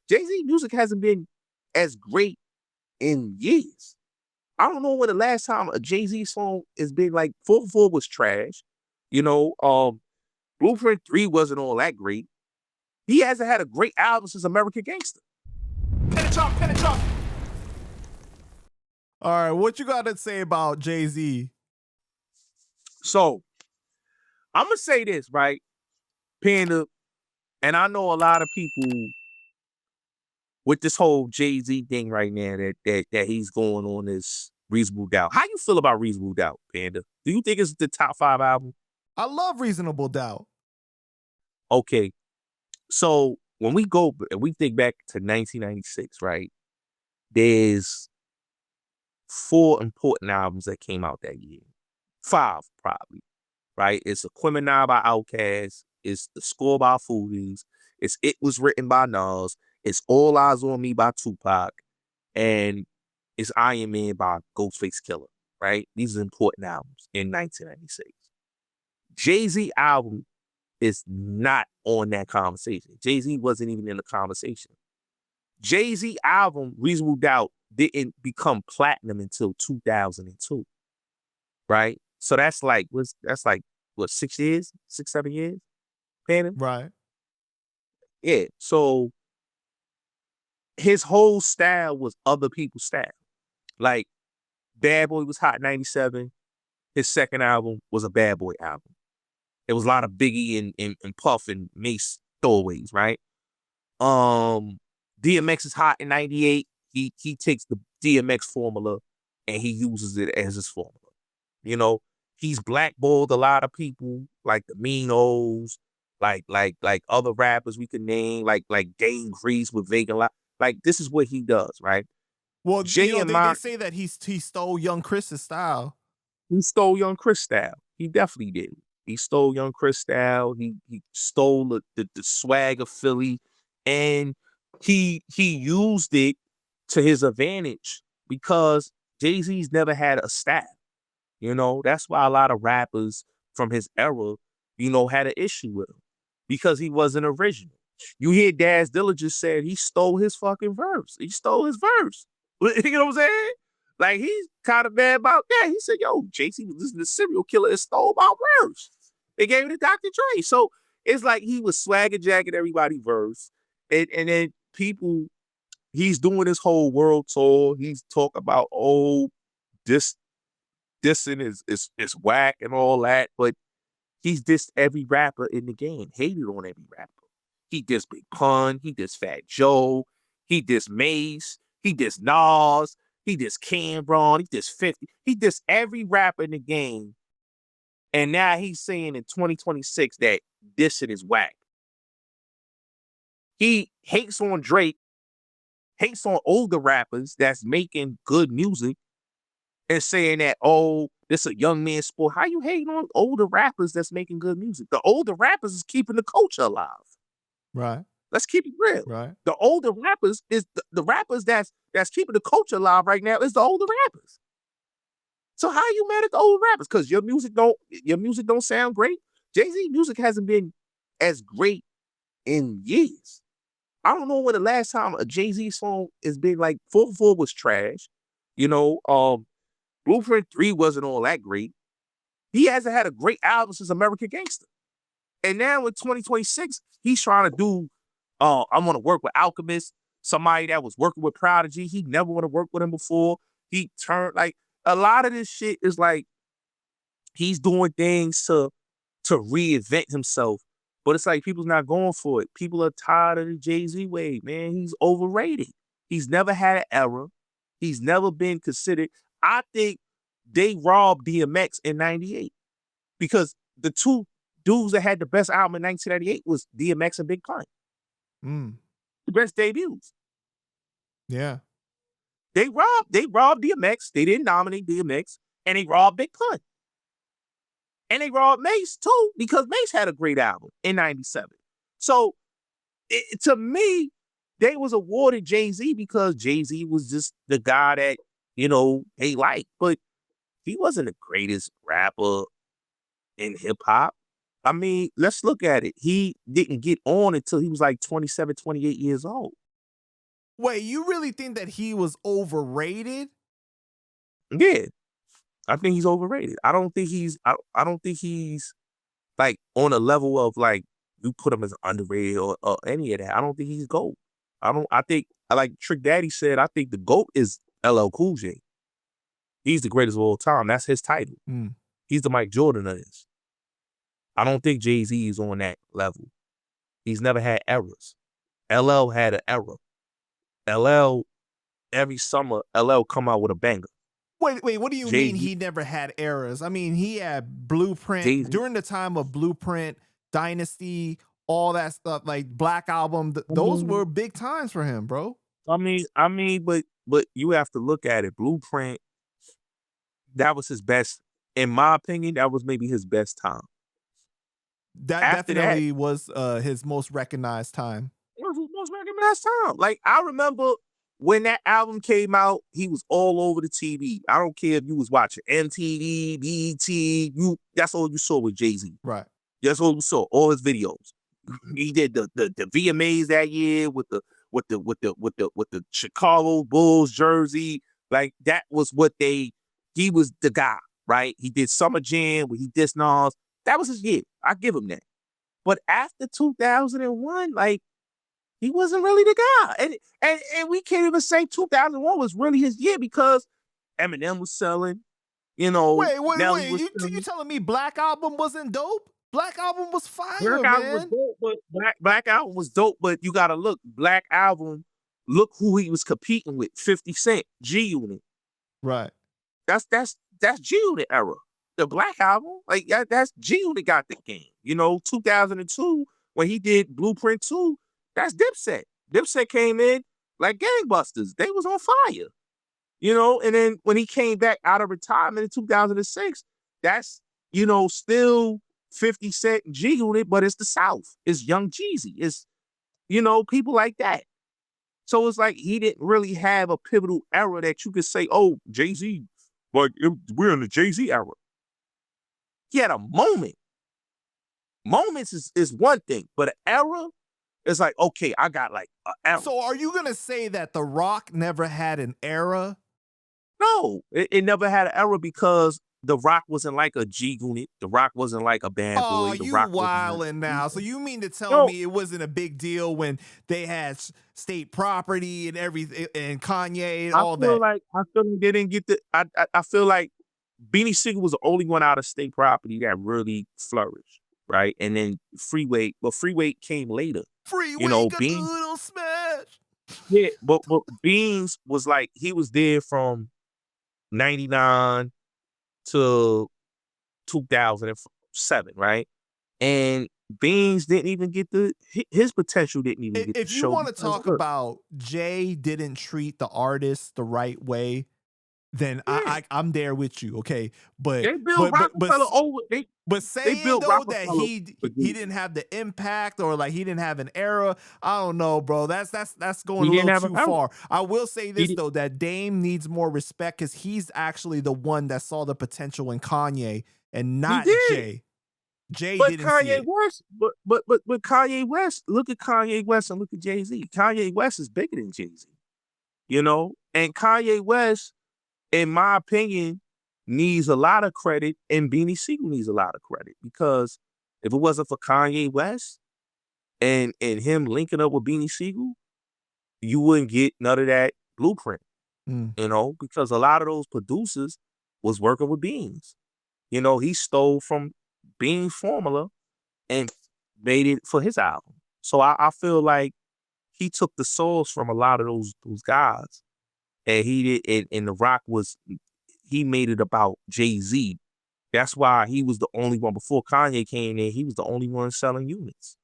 Jay-Z music hasn't been as great in years. I don't know when the last time a Jay-Z song has been like 4 was trash. You know, Blueprint 3 wasn't all that great. He hasn't had a great album since American Gangster. Pin it up. All right, what you got to say about Jay-Z? So, I'm going to say this, right? Panda, and I know a lot of people with this whole Jay-Z thing right now that he's going on this Reasonable Doubt. How you feel about Reasonable Doubt, Panda? Do you think it's the top 5 album? I love Reasonable Doubt. Okay. So when we think back to 1996, right? There's 4 important albums that came out that year. 5, probably, right? It's Aquemini by Outkast. It's The Score by Feuds. It's It Was Written by Nas. It's All Eyes on Me by Tupac. And it's Iron Man by Ghostface Killah, right? These are important albums in 1996. Jay-Z album is not on that conversation. Jay-Z wasn't even in the conversation. Jay-Z album, Reasonable Doubt, didn't become platinum until 2002, right? So that's like, what, 6 years? 6, 7 years? Panda? Right. Yeah, so his whole style was other people's style. Like, Bad Boy was hot in 97. His second album was a Bad Boy album. It was a lot of Biggie and Puff and Mace throwaways, right? DMX is hot in 98. He takes the DMX formula and he uses it as his formula. You know, he's blackballed a lot of people, like the Minos, like other rappers we could name, like Dane Grease with Vegan Life. Like, this is what he does, right? Well, they say that he stole Young Chris's style. He stole Young Chris style. He definitely did. He stole Young Chris style. He stole the swag of Philly, and he used it to his advantage because Jay-Z's never had a style. You know, that's why a lot of rappers from his era, you know, had an issue with him because he wasn't original. You hear Daz Dilla just said he stole his fucking verse. He stole his verse. You know what I'm saying? Like, he's kind of mad about that. He said, yo, Jay-Z was listening to Serial Killer and stole my verse. They gave it to Dr. Dre. So it's like he was swagger jacking everybody's verse. And then people, he's doing this whole world tour. He's talking about, dissing is whack and all that. But he's dissed every rapper in the game, hated on every rapper. He dissed Big Pun. He dissed Fat Joe. He dissed Mace. He dissed Nas. He dissed Cameron. He dissed 50. He dissed every rapper in the game. And now he's saying in 2026 that this shit is whack. He hates on Drake, hates on older rappers that's making good music, and saying that, this a young man's sport. How you hating on older rappers that's making good music? The older rappers is keeping the culture alive. Right. Let's keep it real. Right. The older rappers is the rappers that's keeping the culture alive right now is the older rappers. So how are you mad at the older rappers? Because your music don't sound great? Jay-Z music hasn't been as great in years. I don't know when the last time a Jay-Z song has been like 4 was trash. You know, Blueprint 3 wasn't all that great. He hasn't had a great album since American Gangster. And now in 2026, he's trying to do, I want to work with Alchemist, somebody that was working with Prodigy. He never want to work with him before. He turned, like, a lot of this shit is like, he's doing things to reinvent himself. But it's like people's not going for it. People are tired of the Jay-Z wave, man. He's overrated. He's never had an era. He's never been considered. I think they robbed DMX in 98 because the two dudes that had the best album in 1998 was DMX and Big Pun. The best debuts. Yeah. They robbed DMX. They didn't nominate DMX, and they robbed Big Pun. And they robbed Mace too, because Mace had a great album in 97. So to me, they was awarded Jay-Z because Jay-Z was just the guy that, you know, they liked. But he wasn't the greatest rapper in hip hop. I mean, let's look at it. He didn't get on until he was like 27, 28 years old. Wait, you really think that he was overrated? Yeah, I think he's overrated. I don't think he's like on a level of like you put him as underrated or any of that. I don't think he's GOAT. I think like Trick Daddy said, I think the GOAT is LL Cool J. He's the greatest of all time. That's his title. He's the Mike Jordan of this. I don't think Jay-Z is on that level. He's never had errors. LL had an error. LL, every summer, LL come out with a banger. Wait, what do you mean he never had errors? I mean, he had Blueprint during the time of Blueprint, Dynasty, all that stuff, like Black Album. Those were big times for him, bro. I mean, but you have to look at it. Blueprint, that was his best, in my opinion, that was maybe his best time. That After definitely was his most recognized time. It was his most recognized time. Like, I remember when that album came out, he was all over the TV. I don't care if you was watching MTV, BET, that's all you saw with Jay-Z. Right. That's all you saw, all his videos. He did the VMAs that year with the Chicago Bulls jersey. Like, that was he was the guy, right? He did Summer Jam where he dissed Nas. That was his year. I give him that. But after 2001, like, he wasn't really the guy. And we can't even say 2001 was really his year because Eminem was selling, you know. Wait. You telling me Black Album wasn't dope? Black Album was fire, man. Black Album was dope, but you gotta look. Black Album, look who he was competing with. 50 Cent, G-Unit. Right. That's G-Unit era. The Black Album, like that's G-Unit got the game. You know, 2002, when he did Blueprint 2, that's Dipset. Dipset came in like gangbusters. They was on fire. You know, and then when he came back out of retirement in 2006, that's, you know, still 50 Cent G-Unit, but it's the South. It's Young Jeezy. It's, you know, people like that. So it's like he didn't really have a pivotal era that you could say, oh, Jay-Z, but we're in the Jay-Z era. He had a moment. Moments is one thing, but an era is like, okay, I got like an era. So are you going to say that The Rock never had an era? No, it never had an era because The Rock wasn't like a G-Unit. The Rock wasn't like a Bad Boy. The You Rock wildin' now. So you mean to tell me it wasn't a big deal when they had state property and everything and Kanye and all that? I feel like they didn't get I feel like Beanie Sigel was the only one out of state property that really flourished, right? And then Freeway came later. Freeway, you know, got Beans, the little smash. Yeah, but Beans was like, he was there from 99 to 2007, right? And Beans didn't even get his potential didn't even get If you want to talk about Jay didn't treat the artist the right way, then I'm there with you, okay? But they built Rockefeller over. But saying though that he didn't have the impact or like he didn't have an era, I don't know, bro. That's going a little too far. I will say this though, that Dame needs more respect because he's actually the one that saw the potential in Kanye and not Jay. Jay but didn't Kanye see it. West, but Kanye West, look at Kanye West and look at Jay-Z. Kanye West is bigger than Jay-Z, you know? And Kanye West, in my opinion, needs a lot of credit, and Beanie Sigel needs a lot of credit, because if it wasn't for Kanye West and him linking up with Beanie Sigel, you wouldn't get none of that Blueprint, you know, because a lot of those producers was working with Beans. You know, he stole from Beans' formula and made it for his album. So I feel like he took the source from a lot of those guys. And he did, and The Rock he made it about Jay-Z. That's why he was the only one before Kanye came in. He was the only one selling units.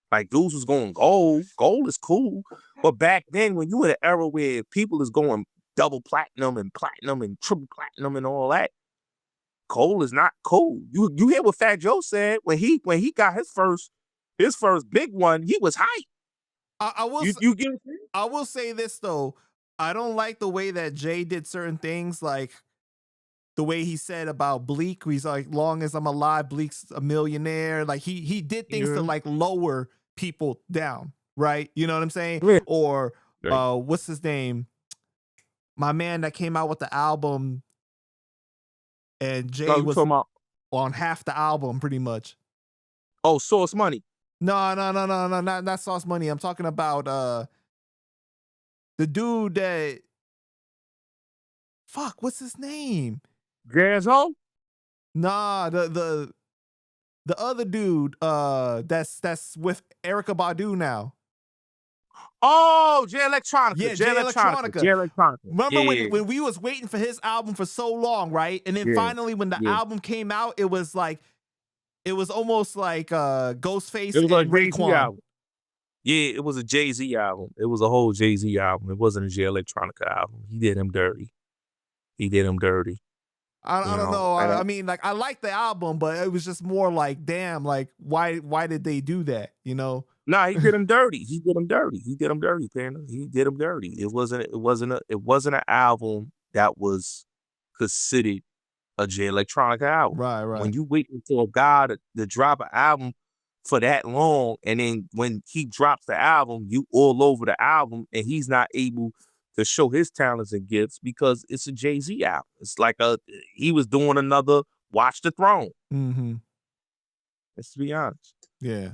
Like, dudes was going gold. Gold is cool. But back then, when you in an era where people is going double platinum and triple platinum and all that, gold is not cool. You hear what Fat Joe said when he got his first big one, he was hyped. I will say this though. I don't like the way that Jay did certain things, like the way he said about Bleak. He's like, long as I'm alive, Bleak's a millionaire. Like he did things to like lower people down, right? You know what I'm saying? Yeah. Or what's his name? My man that came out with the album, and Jay was on half the album, pretty much. Oh, Sauce Money. No, not Sauce Money. I'm talking about the dude that. Fuck, what's his name? Gazzo? Nah, the other dude that's with Erykah Badu now. Oh, Jay Electronica. Yeah, Jay Electronica. Jay Electronica. Remember when we was waiting for his album for so long, right? And then finally when the album came out, it was almost like Ghostface and Raekwon. Yeah, it was a Jay-Z album. It was a whole Jay-Z album. It wasn't a Jay Electronica album. He did him dirty. I don't know. I mean, like, I like the album, but it was just more like, damn, like, why did they do that? You know? Nah, he did him dirty. He did him dirty, Panda. He did him dirty. It wasn't an album that was considered a Jay Electronica album. Right. When you wait until a guy to drop an album for that long, and then when he drops the album, you all over the album, and he's not able to show his talents and gifts because it's a Jay-Z album. It's like he was doing another Watch the Throne. Mm-hmm. Let's be honest. Yeah.